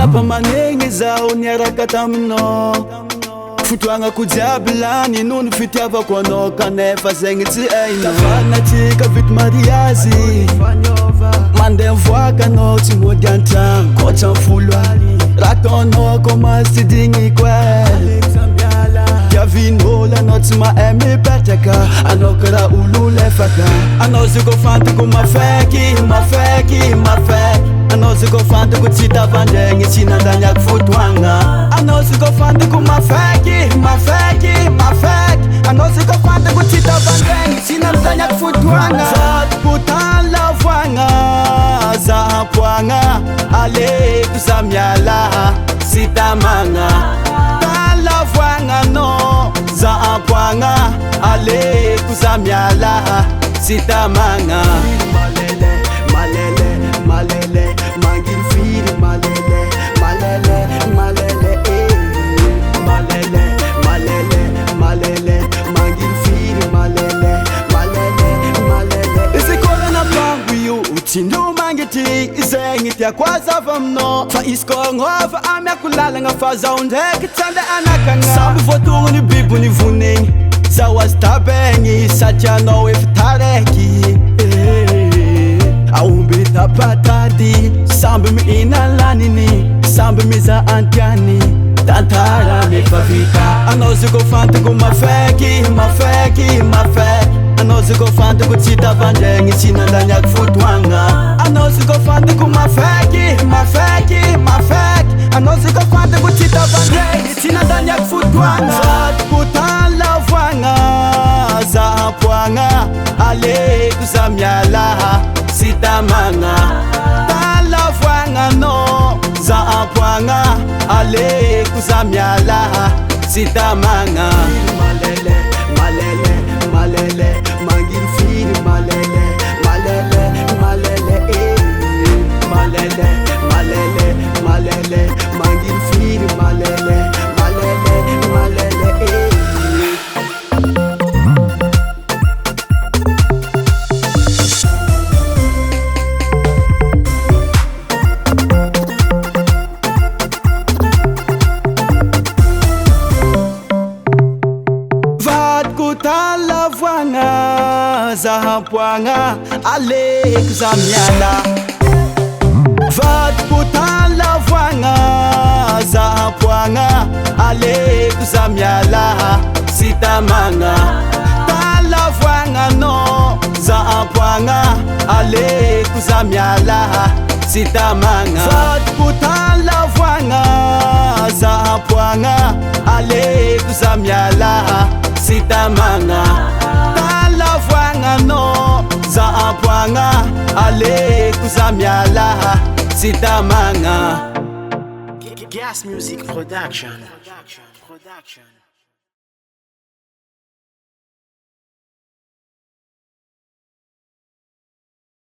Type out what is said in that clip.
Zava-manegny zao niaraka taminao, fotoagnako jiaby lany noho ny fitiavako anao, kanefa zegny tsy hainao. Tafanatsika vity mariazy, mandeha mivoaka anao tsy mody an-tragno, kotra ny folo aly raha ataonao komasy tsy digniko e. Diavin'olo anao tsy mahay mipetraka, anao karaha olo lefaka. Anao zay koa fantako mafaiky, mafaiky, mafaiky. Anao zay koa fantako tsy tavandregny, tsy nandaniako fotoagna. Anao zay koa fantako mafaiky, mafaiky, mafaiky. Anao zay koa fantako tsy tavandregny, tsy nandaniako fotoagna. Fatoko tany lavoagna, zahapoagna, aleko za miala, sy tamagna. Tany lavoagna anao, zahapoagna, aleko za miala, sy tamagna. Malele, malele, malele, manginy firy malele, malele, malele, malele, malele, malele, manginy firy malele, malele, malele. Izy koa nabango io, tsindro mangity, zegny tiako azava aminao. Fa izy koa agnova amiako lalagna, fa zaho ndraiky tsy andeha anakagna. Samby voatogny bibony vonegny, zaho azy tabegny, satria anao efa taraiky. Aomby tapatady, samby mihina laniny, samby miza antiany, tantara mefa vita. Anao zay koa fantako mafaiky, mafaiky, mafaiky. Anao zay koa fantako tsy tavandregny, tsy nandaniako fotoagna. Anao zay koa fantako mafaiky, mafaiky, mafaiky. Anao zay koa fantako tsy tavandregny, tsy nandaniako fotoagna. Fatoko tany lavoagna, zahapoagna, aleko za miala, sy tamagna. Tany lavoagna anao, zahapoagna, aleko za miala, sy tamagna. Malele, malele, malele, manginy firy malele, malele, malele, malele, malele, malele, manginy firy malele, malele, malele. Tany lavoagna, zahapoagna, aleko za miala. Vadiko tany lavoagna, zahapoagna, aleko za miala, sy tamagna. Tany lavoagna anao, zahapoagna, aleko za miala, sy tamagna. Vadiko tany lavoagna, zahapoagna, aleko za miala, sy tamagna. Tany lavoagna anao, zahapoagna, aleko za miala, sy tamagna. Gas Music Production.